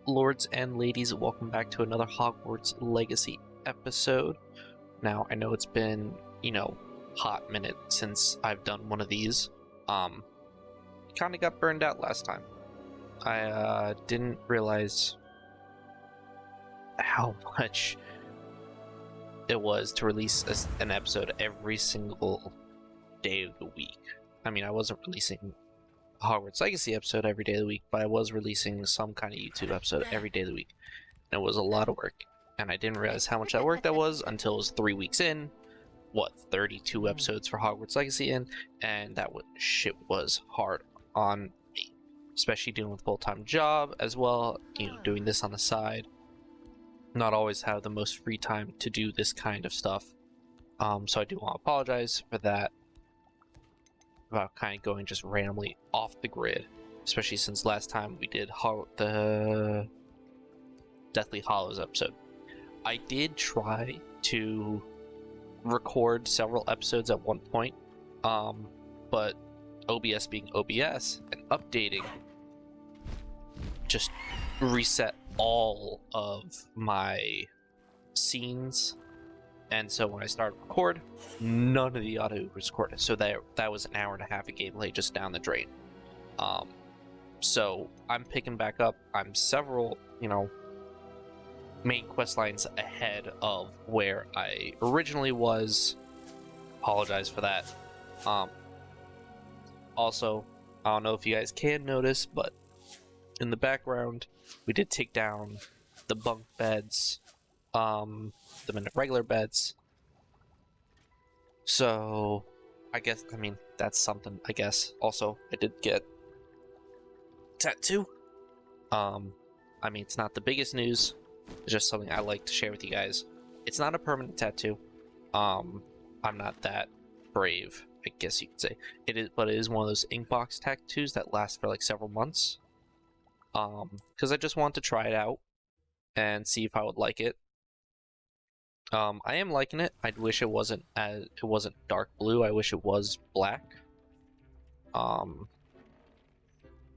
Lords and ladies, welcome back to another Hogwarts Legacy episode. Now, I know it's been, hot minute since I've done one of these. Kind of got burned out last time. I didn't realize how much it was to release an episode every single day of the week. I mean, I wasn't releasing Hogwarts Legacy episode every day of the week, but I was releasing some kind of YouTube episode every day of the week. And it was a lot of work. And I didn't realize how much that work that was until it was 3 weeks in. 32 episodes for Hogwarts Legacy in, and shit was hard on me. Especially dealing with a full-time job as well, doing this on the side. Not always have the most free time to do this kind of stuff. So I do want to apologize for that. About kind of going just randomly off the grid, especially since last time we did the Deathly Hallows episode. I did try to record several episodes at one point, but OBS being OBS and updating just reset all of my scenes. And so when I started to record, none of the audio was recorded. So that was an hour and a half of gameplay just down the drain. So I'm picking back up. I'm several, main quest lines ahead of where I originally was. Apologize for that. Also, I don't know if you guys can notice, but in the background, we did take down the bunk beds. The regular beds. So, that's something, I guess. Also, I did get tattoo. It's not the biggest news. It's just something I like to share with you guys. It's not a permanent tattoo. I'm not that brave, I guess you could say. It is, but it is one of those ink box tattoos that last for like several months. Because I just want to try it out and see if I would like it. I am liking it. I wish it wasn't dark blue. I wish it was black.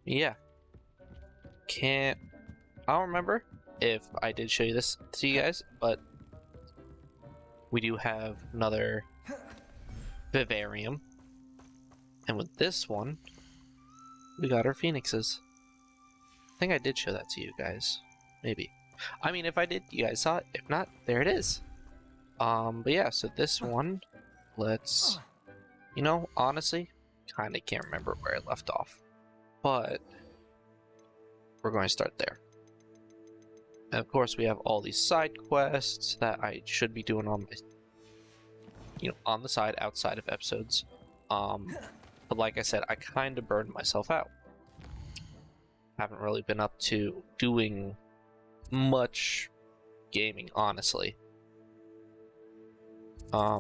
Yeah. I don't remember if I did show you this to you guys, but we do have another vivarium, and with this one, we got our phoenixes. I think I did show that to you guys. Maybe. If I did, you guys saw it. If not, there it is. But yeah, so this one, let's, honestly, kind of can't remember where I left off, but we're going to start there. And of course, we have all these side quests that I should be doing on my, on the side, outside of episodes. But like I said, I kind of burned myself out. Haven't really been up to doing much gaming, honestly. I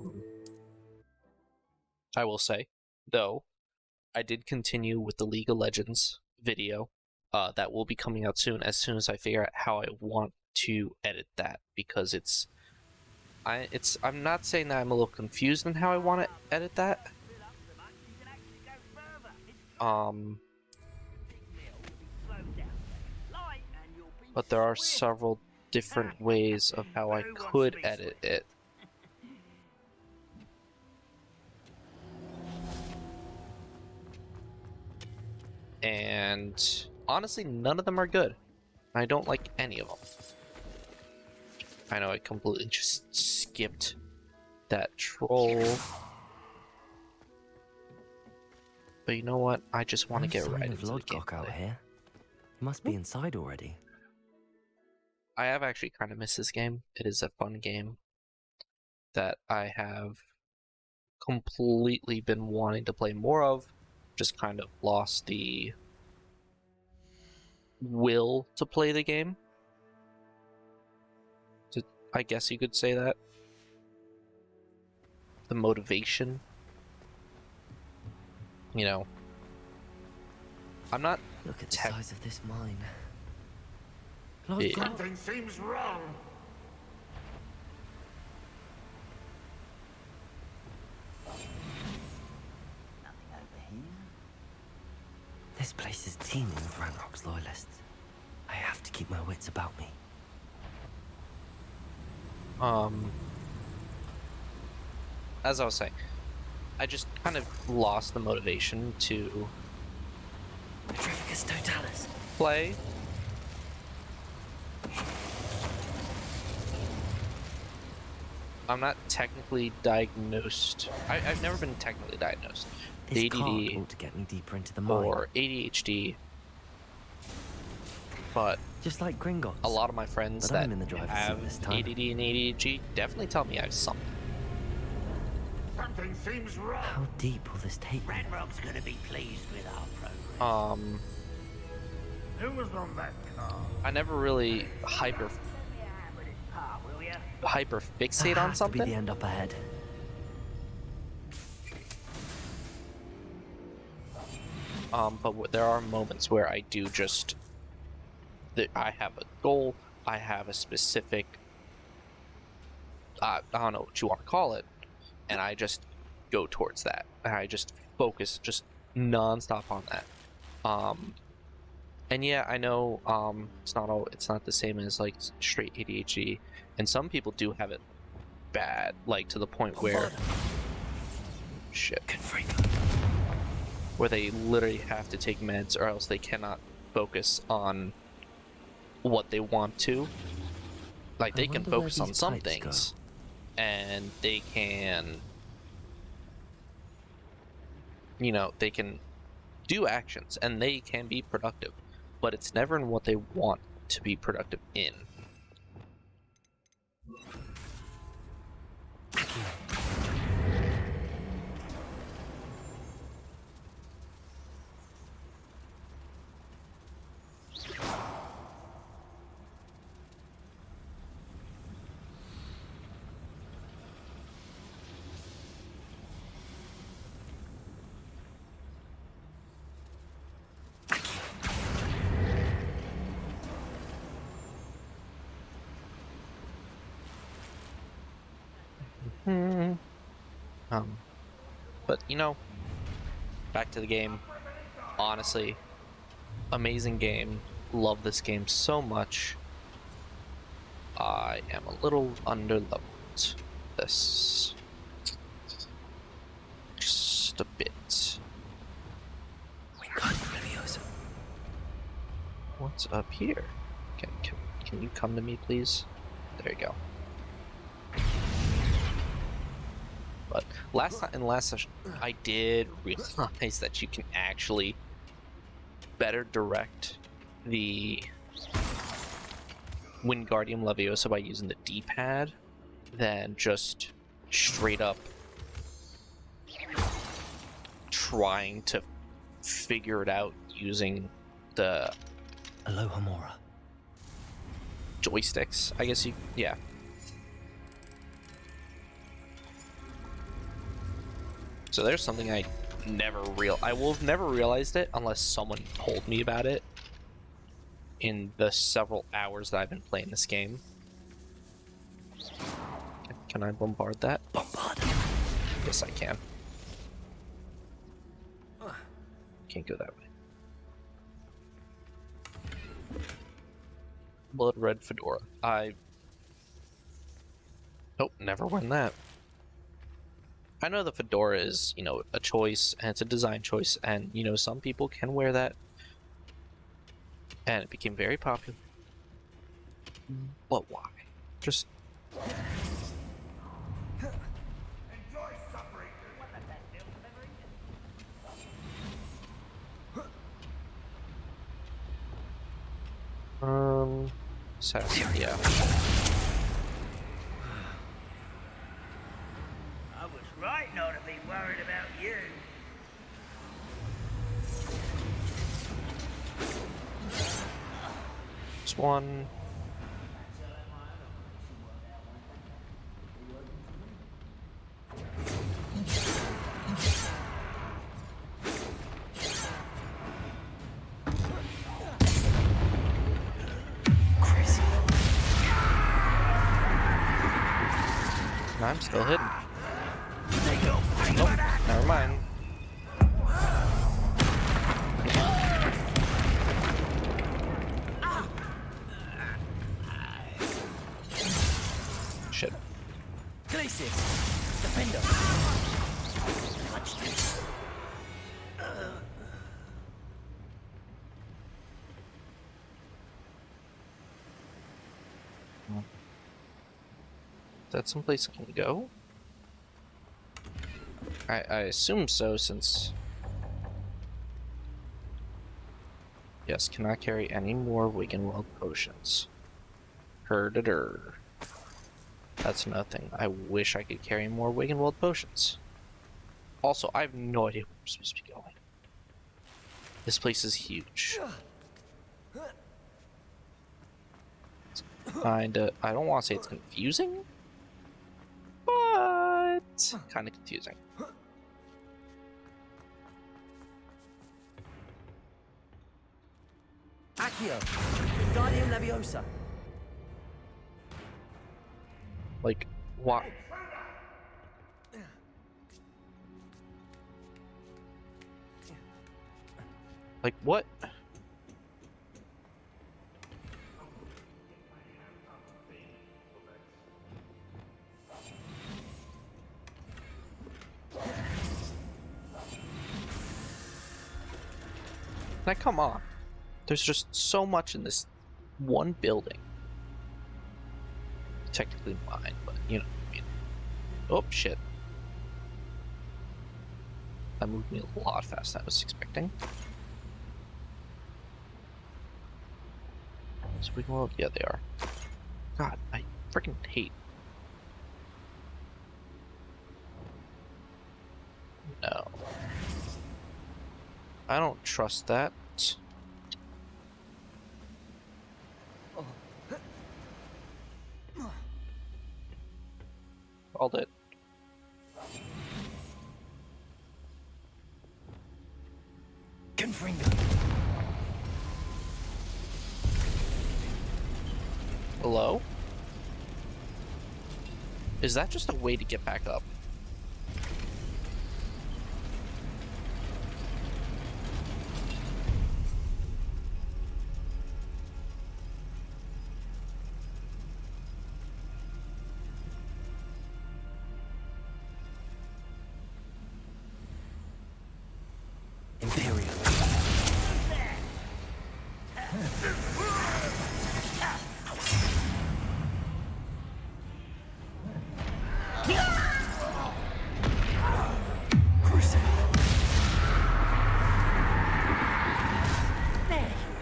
will say, though, I did continue with the League of Legends video. That will be coming out soon as I figure out how I want to edit that, because I'm not saying that I'm a little confused on how I want to edit that. But there are several different ways of how I could edit it. And honestly, none of them are good. I don't like any of them. I know I completely just skipped that troll. But you know what? I just want to get right into the LODGOK out here. He must be inside already. I have actually kind of missed this game. It is a fun game that I have completely been wanting to play more of. Just kind of lost the will to play the game. I guess you could say that. The motivation. I'm not. Look at the size of this mine. Something seems wrong. Nothing over here. This place is teeming with Ranrock's loyalists. I have to keep my wits about me. As I was saying, I just kind of lost the motivation to Petrificus totalis. play. I'm not technically diagnosed. I've never been technically diagnosed. This ADD card ought to get me deeper into the mine. or ADHD, but Just like Gringotts. a lot of my friends But that I'm in the driver's seat have this time. ADD and ADHD definitely tell me I have something. Something seems wrong. How deep will this take me? Ranrock's gonna be pleased with our progress. Who was on that car? I never really hyper fixate on Has to be the something. end up ahead. But there are moments where I do just that I have a goal, I have a specific I don't know what you want to call it, and I just go towards that. I just focus just nonstop on that. And yeah, I know it's not the same as like straight ADHD, and some people do have it bad, like to the point where where they literally have to take meds or else they cannot focus on what they want to. Like they can wonder where focus on these some pipes things and they can, you know, they can do actions and they can be productive, but it's never in what they want to be productive in. But you know, back to the game. Honestly, amazing game. Love this game so much. I am a little underleveled. This just a bit. What's up here? Can you come to me, please? There you go. But in last session, I did realize that you can actually better direct the Wingardium Leviosa by using the D-pad than just straight up trying to figure it out using the Alohomora. joysticks. I guess yeah. So there's something I will have never realized it unless someone told me about it in the several hours that I've been playing this game. Can I bombard that? Bombard. Yes, I can. Can't go that way. Blood red fedora. Nope, never win that. I know the fedora is, you know, a choice, and it's a design choice, and, you know, some people can wear that. And it became very popular. But why? Just... Enjoy suffering. So, yeah. I was right not to be worried about you. Just one. I'm still hidden. Nope, never mind. shit. Glacius! Defender! Watch this. Is that someplace I can go? I assume so, since... Yes, cannot carry any more Wiggenweld potions. Herder. That's nothing. I wish I could carry more Wiggenweld potions. Also, I have no idea where we're supposed to be going. This place is huge. It's kinda... I don't want to say it's confusing, but kinda confusing. Accio! Guardian Leviosa! Like, what? Like, what? Like, come on. There's just so much in this one building. Technically mine, but you know what I mean. Oh, shit. That moved me a lot faster than I was expecting. So we can look. Yeah, they are. God, I freaking hate. No. I don't trust that. Called it. Confringo! Hello? Is that just a way to get back up? Imperial.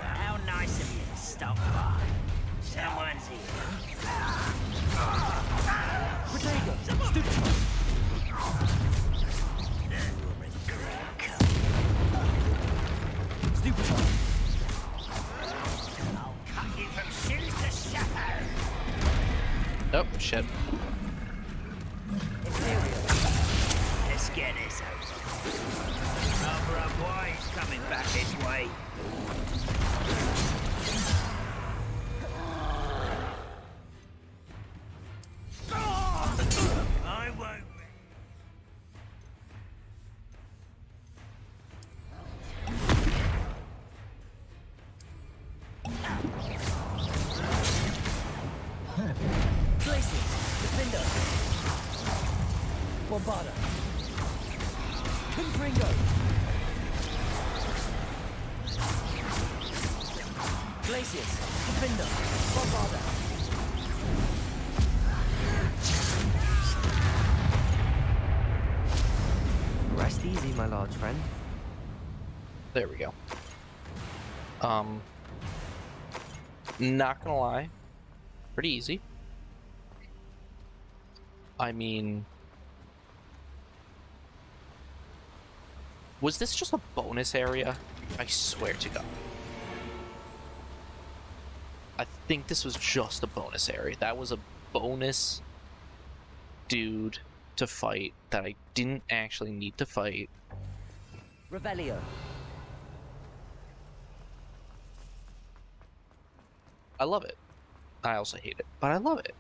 How nice of you to stop by. Someone's here. Protego! Stupid! Stupid! I'll cut you from shoes to shadow. Oh, shit. Imperial! Let's get this over. Another boy's coming back this way. I won't. Glacius! Defender! Bombarda! Confringo! Glacius! Defender! Bombarda! Rest easy, my large friend. There we go. Not gonna lie. Pretty easy. I mean... Was this just a bonus area? I swear to God. I think this was just a bonus area. That was a bonus dude to fight that I didn't actually need to fight. Revelio. I love it. I also hate it, but I love it.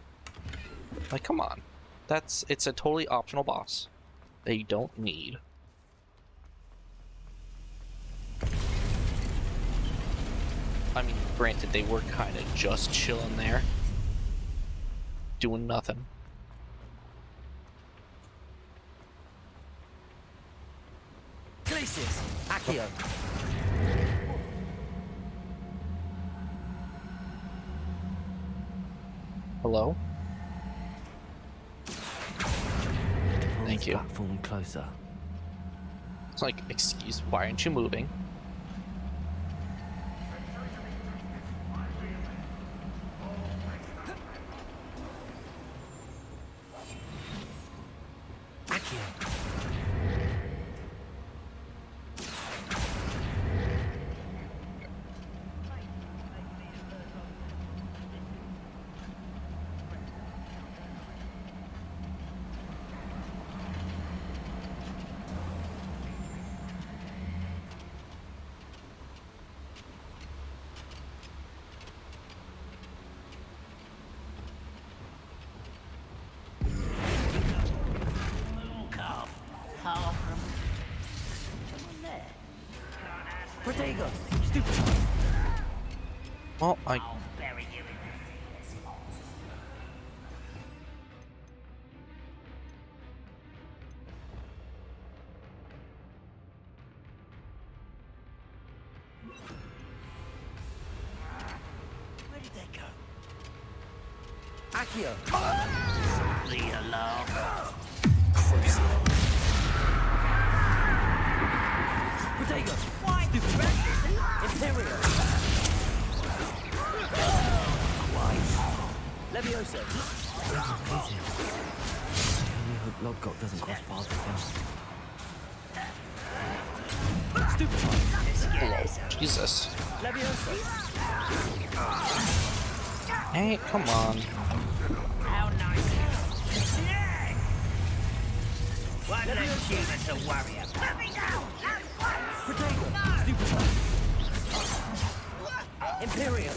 Like, come on. It's a totally optional boss that you don't need. I mean, granted, they were kind of just chilling there, doing nothing. Glacius, Accio. Hello? Thank you. Platform closer. It's like, excuse, why aren't you moving? Accio. Protego, stupid. Well, I'll bury you in this spot. Where did they go? Accio. Leave alone. Protego, stupid. Imperial. Levioso. Amazing. I only hope LODGOK doesn't cross paths with him. Stupid. hello. Jesus. Levioso. Hey, come on. How nice. Why don't you as a warrior? Let me down! Protego, stupid. Imperial.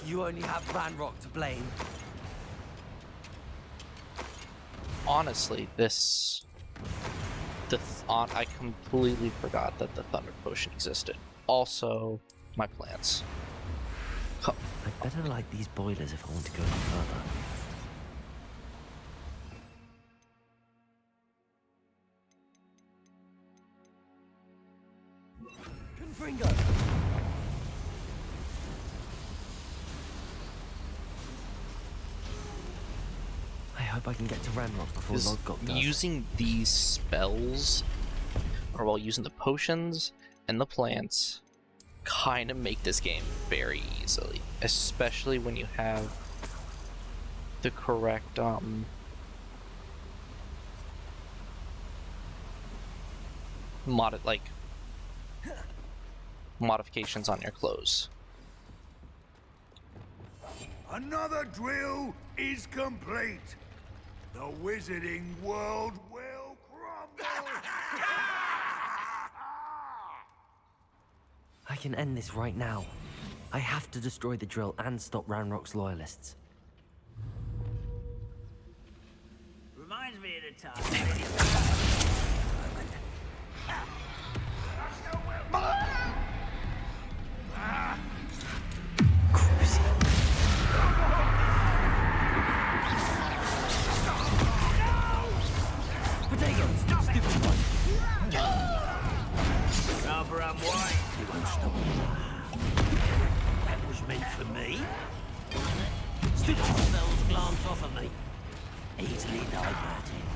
You only have Ranrock to blame. Honestly, this... I completely forgot that the Thunder Potion existed. Also, my plants. Huh. I'd better light these boilers if I want to go any further. Confringo! I hope I can get to Ranrock before Is LODGOK does. using these spells, or while using the potions and the plants, kind of make this game very easily, especially when you have the correct modifications on your clothes. Another drill is complete. The wizarding world will crumble. I can end this right now. I have to destroy the drill and stop Ranrock's loyalists. Reminds me of the time. Potato! Stupid one! Rather unwise. You won't stop. That was meant for me. Stupid spells glance off of me. Easily diverted.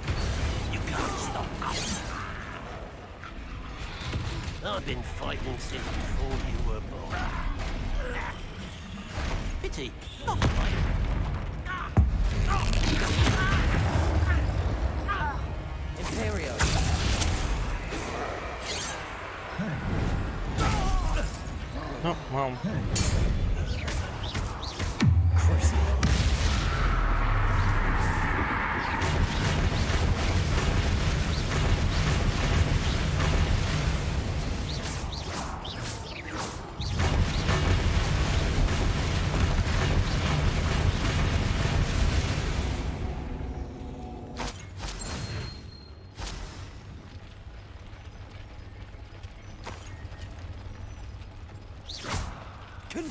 You can't stop us. I've been fighting since before you were born. Pity, not quite. Imperio! Oh, well.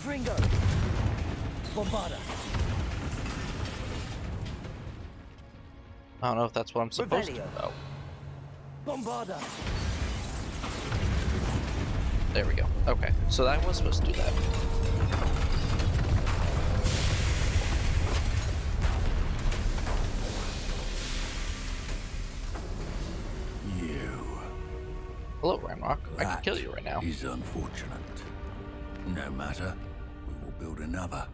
Fringo! Bombarda! I don't know if that's what I'm supposed to do. Revelio. Oh, Bombarda! there we go. Okay, so I was supposed to do that. You. Hello, Ranrock. I can That kill you right now. is unfortunate. No matter. We will build another.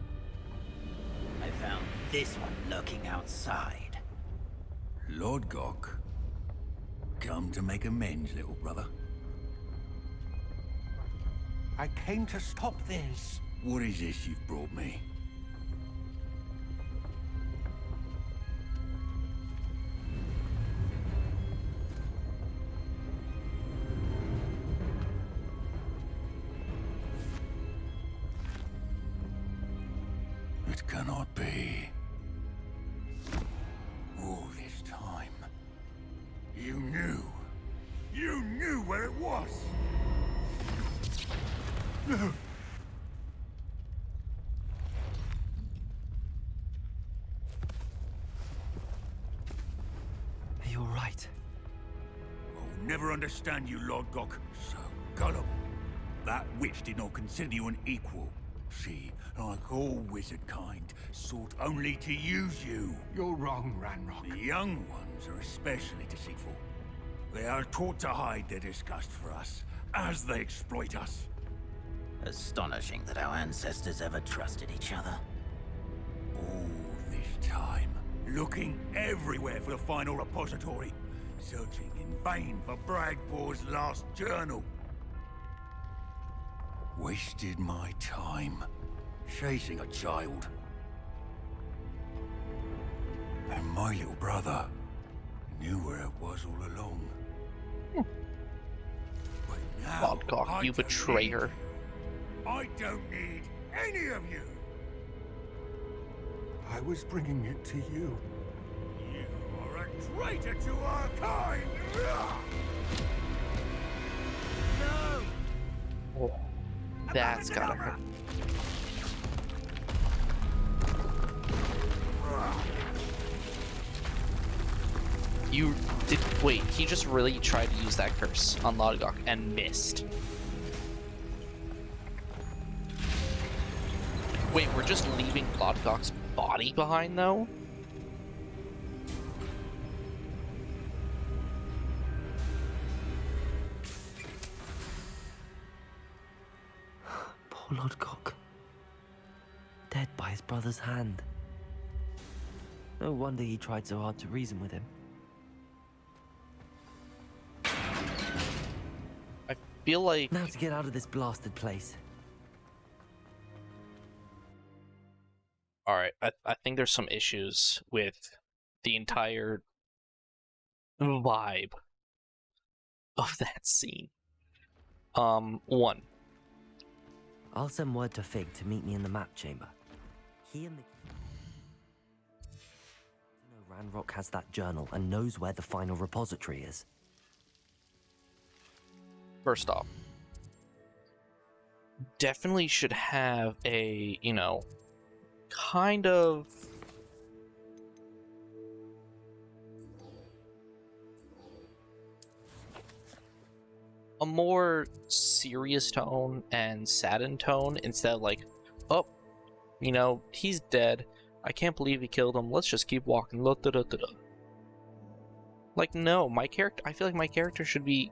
I found this one lurking outside. LODGOK. Come to make amends, little brother. I came to stop this. What is this you've brought me? It cannot be. All this time, you knew. You knew where it was. No. You're right. I'll never understand you, LODGOK. So gullible. That witch did not consider you an equal. She, like all wizard kind, sought only to use you. You're wrong, Ranrock. The young ones are especially deceitful. They are taught to hide their disgust for us, as they exploit us. Astonishing that our ancestors ever trusted each other. All this time, looking everywhere for the final repository, searching in vain for Bragbor's last journal. Wasted my time, chasing a child. And my little brother knew where it was all along. But now, LODGOK, I you don't betrayer. need you. I don't need any of you. I was bringing it to you. You are a traitor to our kind! No! Oh, that's gotta hurt. You did. Wait, he just really tried to use that curse on LODGOK and missed. Wait, we're just leaving LODGOK's body behind, though? Poor LODGOK. Dead by his brother's hand. No wonder he tried so hard to reason with him. I feel like... Now to get out of this blasted place. Alright, I think there's some issues with the entire vibe of that scene. One. I'll send word to Fig to meet me in the map chamber. He and the... You know, Ranrock has that journal and knows where the final repository is. First off, definitely should have a, you know, kind of a more serious tone and saddened tone instead of like, oh, you know, he's dead. I can't believe he killed him. Let's just keep walking. Like, no, my character, I feel like my character should be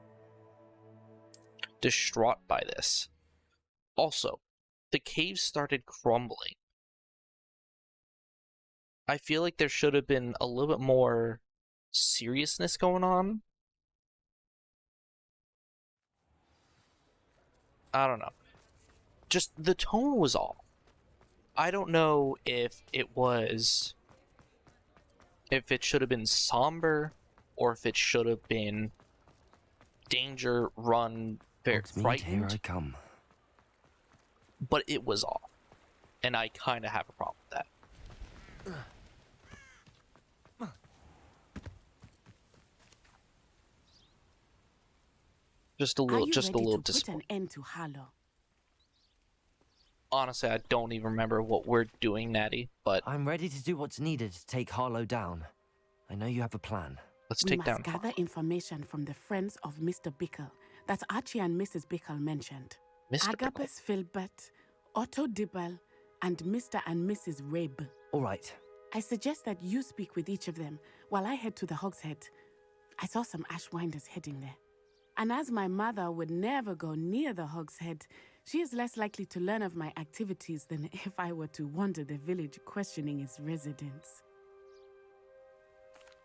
distraught by this. Also, the cave started crumbling. I feel like there should have been a little bit more seriousness going on. I don't know. Just the tone was off. I don't know if it was... if it should have been somber, or if it should have been danger, run, very Hogsmeade, frightened. here I come. But it was off. And I kind of have a problem with that. Just a Are little, you just a ready little to put an disappointing. end to Harlow? honestly, I don't even remember what we're doing, Natty, but I'm ready to do what's needed to take Harlow down. I know you have a plan. let's We take must down. gather information from the friends of Mr. Bickle that Archie and Mrs. Bickle mentioned. Mr. Pickle. Agabus Filbert, Otto Dibble, and Mr. and Mrs. Rabe. All right. I suggest that you speak with each of them while I head to the Hogshead. I saw some Ashwinders heading there. And as my mother would never go near the Hogshead, she is less likely to learn of my activities than if I were to wander the village questioning its residents.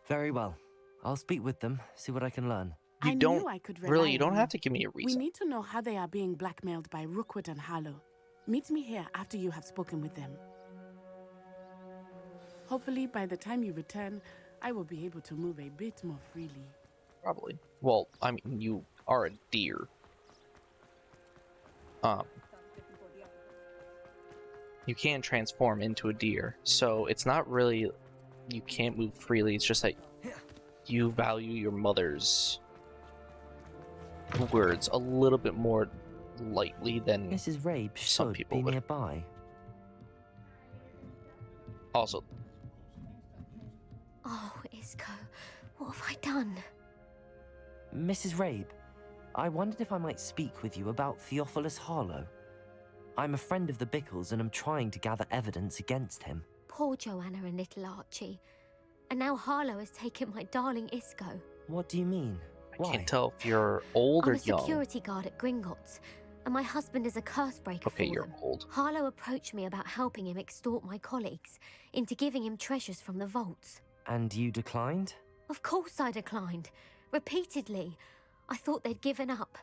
Very well. I'll speak with them, see what I can learn. I don't knew I could rely really. You don't on have to give me a We reason. need to know how they are being blackmailed by Rookwood and Harlow. Meet me here after you have spoken with them. Hopefully, by the time you return, I will be able to move a bit more freely. Probably. Well, I mean, you are a deer. You can transform into a deer, so it's not really you can't move freely. It's just that you value your mother's words a little bit more lightly than Mrs. Rabe Some should people be would. nearby. also. Oh, Isco, what have I done? Mrs. Rabe, I wondered if I might speak with you about Theophilus Harlow. I'm a friend of the Bickles and am trying to gather evidence against him. Poor Joanna and little Archie. And now Harlow has taken my darling Isco. What do you mean? I Why? can't tell if you're old I'm or a young. security guard at Gringotts, and my husband is a curse breaker Okay, for you're them. old. Harlow approached me about helping him extort my colleagues into giving him treasures from the vaults. And you declined? Of course I declined. Repeatedly. I thought they'd given up,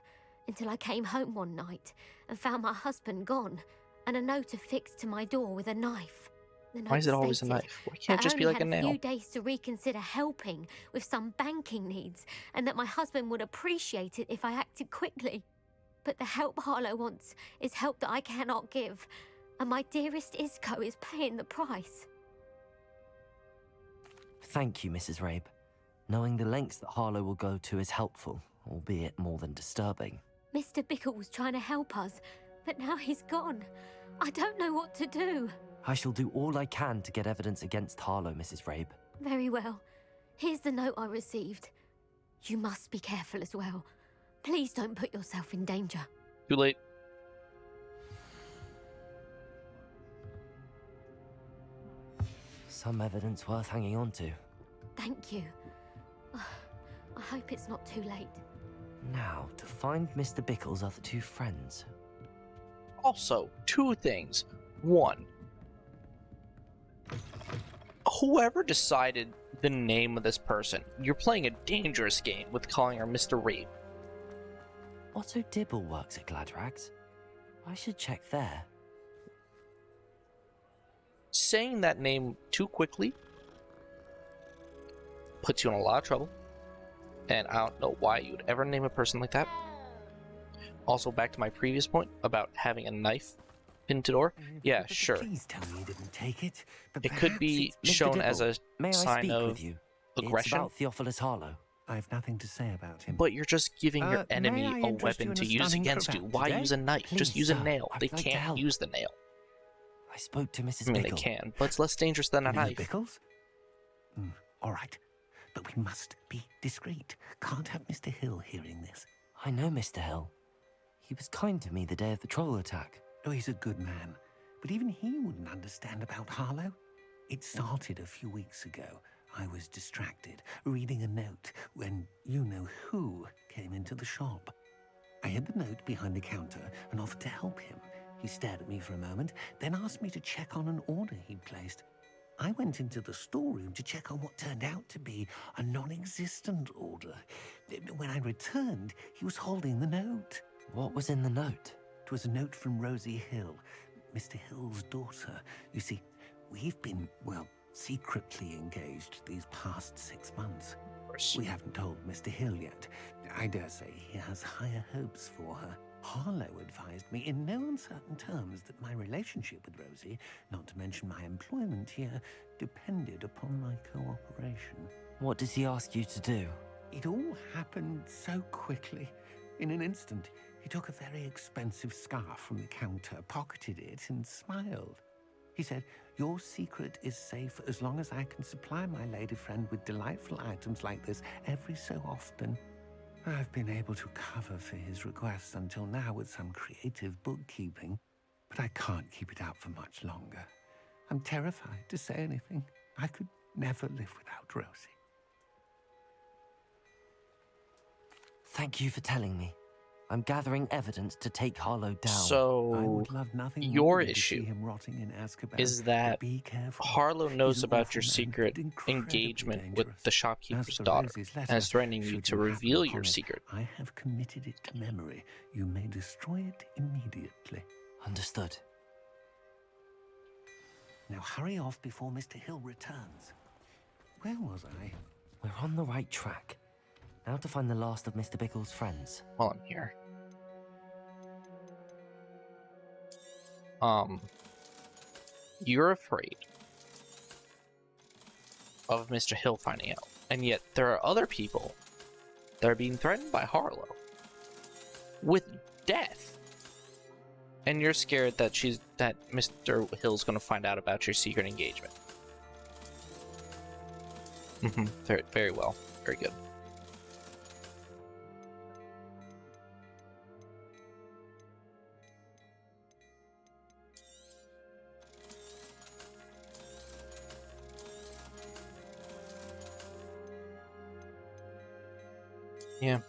until I came home one night and found my husband gone, and a note affixed to my door with a knife. The Why is it note always a stated knife? Why can't it that just I be only like a had a nail? few days to reconsider helping with some banking needs, and that my husband would appreciate it if I acted quickly. But the help Harlow wants is help that I cannot give, and my dearest Isco is paying the price. Thank you, Mrs. Rabe. Knowing the lengths that Harlow will go to is helpful, albeit more than disturbing. Mr. Bickle was trying to help us, but now he's gone. I don't know what to do. I shall do all I can to get evidence against Harlow, Mrs. Rabe. Very well. Here's the note I received. You must be careful as well. Please don't put yourself in danger. Too late. Some evidence worth hanging on to. Thank you. I hope it's not too late. Now, to find Mr. Bickle's other two friends. Also, two things. One, whoever decided the name of this person, you're playing a dangerous game with calling her Mr. Rabe. Otto Dibble works at Gladrags. I should check there. Saying that name too quickly puts you in a lot of trouble. And I don't know why you would ever name a person like that. Also, back to my previous point about having a knife pinned to door. Yeah, sure. Please tell me you didn't take it. But It could be Mr. shown as Dibble, a May I sign speak of with you? aggression, It's about Theophilus Harlow. I've nothing to say about him. but you're just giving your May enemy I a interest you weapon in to a use stunning against you. cravat Why today? use a knife? Just Please, use a sir, nail. I'd They like to can't help. use the nail. I spoke to Mrs. I mean, they Bickle. can, but it's less dangerous than a You know the knife. Bickles? All right. But we must be discreet. Can't have Mr. Hill hearing this. I know Mr. Hill. He was kind to me the day of the troll attack. Oh, he's a good man. But even he wouldn't understand about Harlow. It started a few weeks ago. I was distracted, reading a note, when you-know-who came into the shop. I hid the note behind the counter and offered to help him. He stared at me for a moment, then asked me to check on an order he'd placed. I went into the storeroom to check on what turned out to be a non-existent order. When I returned, he was holding the note. What was in the note? It was a note from Rosie Hill, Mr. Hill's daughter. You see, we've been, well, secretly engaged these past 6 months. We haven't told Mr. Hill yet. I dare say he has higher hopes for her. Harlow advised me in no uncertain terms that my relationship with Rosie, not to mention my employment here, depended upon my cooperation. What does he ask you to do? It all happened so quickly. In an instant, He took a very expensive scarf from the counter, pocketed it, and smiled. He said, "Your secret is safe as long as I can supply my lady friend with delightful items like this every so often." I've been able to cover for his requests until now with some creative bookkeeping, but I can't keep it up for much longer. I'm terrified to say anything. I could never live without Rosie. Thank you for telling me. I'm gathering evidence to take Harlow down. I So would love nothing your more than to issue see him rotting in Azkaban, is but that be careful. Harlow He's knows an about your awful man, secret but incredibly engagement with dangerous. the As shopkeeper's for daughter Rosie's and letter, is threatening you should to happen reveal upon your it, secret. I have committed it to memory. You may destroy it immediately. Understood. Now hurry off before Mr. Hill returns. Where was I? We're on the right track. Now to find the last of Mr. Bickle's friends. While I'm here. You're afraid of Mr. Hill finding out, and yet there are other people that are being threatened by Harlow with death, and you're scared that Mr. Hill's going to find out about your secret engagement. Very, very well, very good. Yeah.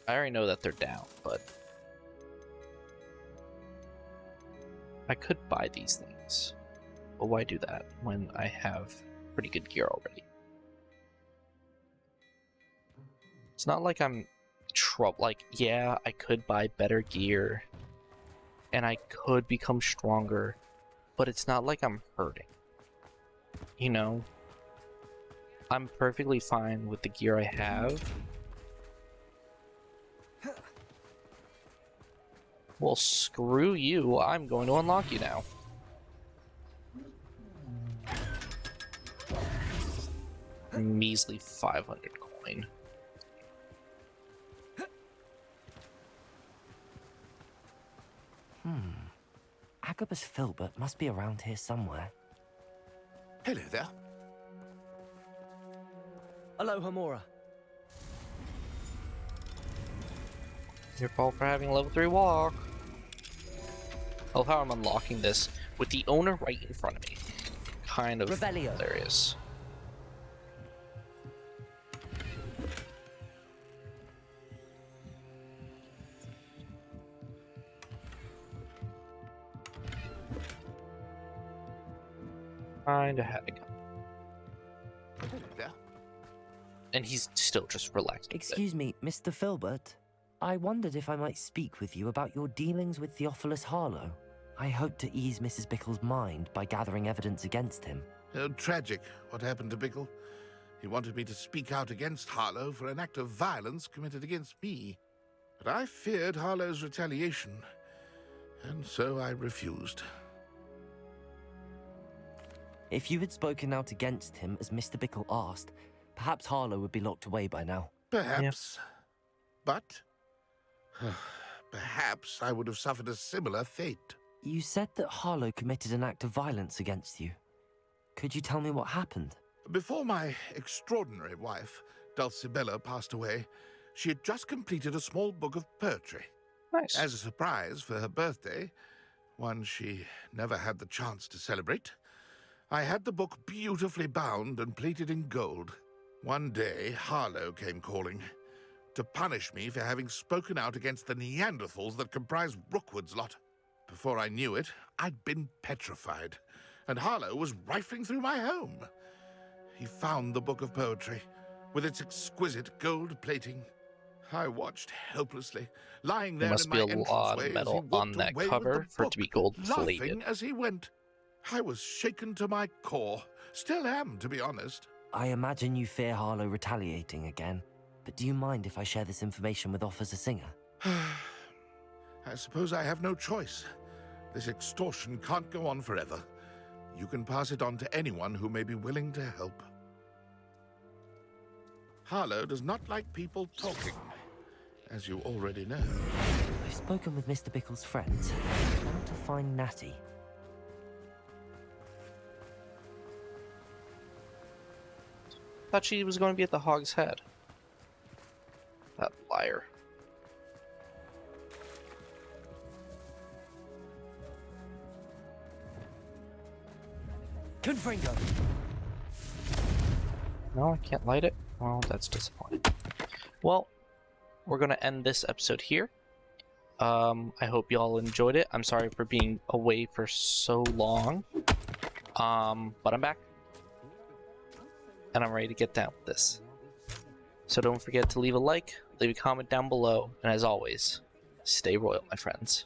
I already know that they're down, but I could buy these things. But why do that when I have pretty good gear already? It's not like I'm like, yeah, I could buy better gear and I could become stronger, but it's not like I'm hurting. You know, I'm perfectly fine with the gear I have. Well, screw you. I'm going to unlock you now. Measly 500 coin. Agabus Filbert must be around here somewhere. Hello there. Hello, Hamora. Your fault for having a level 3 walk. Oh, how I'm unlocking this with the owner right in front of me. Kind of Revelio. hilarious. Kinda had a gun. Hello there. And he's still just relaxed. Excuse me, Mr. Filbert. I wondered if I might speak with you about your dealings with Theophilus Harlow. I hope to ease Mrs. Bickle's mind by gathering evidence against him. Oh, tragic what happened to Bickle. He wanted me to speak out against Harlow for an act of violence committed against me. But I feared Harlow's retaliation, and so I refused. If you had spoken out against him as Mr. Bickle asked, perhaps Harlow would be locked away by now. Perhaps. But perhaps I would have suffered a similar fate. You said that Harlow committed an act of violence against you. Could you tell me what happened? Before my extraordinary wife, Dulcibella, passed away, she had just completed a small book of poetry. Nice. As a surprise for her birthday, one she never had the chance to celebrate, I had the book beautifully bound and plated in gold. One day, Harlow came calling to punish me for having spoken out against the Neanderthals that comprise Rookwood's lot. Before I knew it, I'd been petrified, and Harlow was rifling through my home. He found the book of poetry, with its exquisite gold plating. I watched helplessly, lying there There must in be my a lot of entranceway as he metal walked on that away with cover the for it to be book, gold plated. laughing as he went. I was shaken to my core. Still am, to be honest. I imagine you fear Harlow retaliating again, but do you mind if I share this information with Officer Singer? I suppose I have no choice. This extortion can't go on forever. You can pass it on to anyone who may be willing to help. Harlow does not like people talking, as you already know. I've spoken with Mr. Bickle's friends. I want to find Natty. Thought she was going to be at the Hog's Head. That liar. Confringo! No, I can't light it. Well, that's disappointing. Well, we're gonna end this episode here. I hope y'all enjoyed it. I'm sorry for being away for so long. But I'm back. And I'm ready to get down with this. So don't forget to leave a like, leave a comment down below, and as always, stay royal, my friends.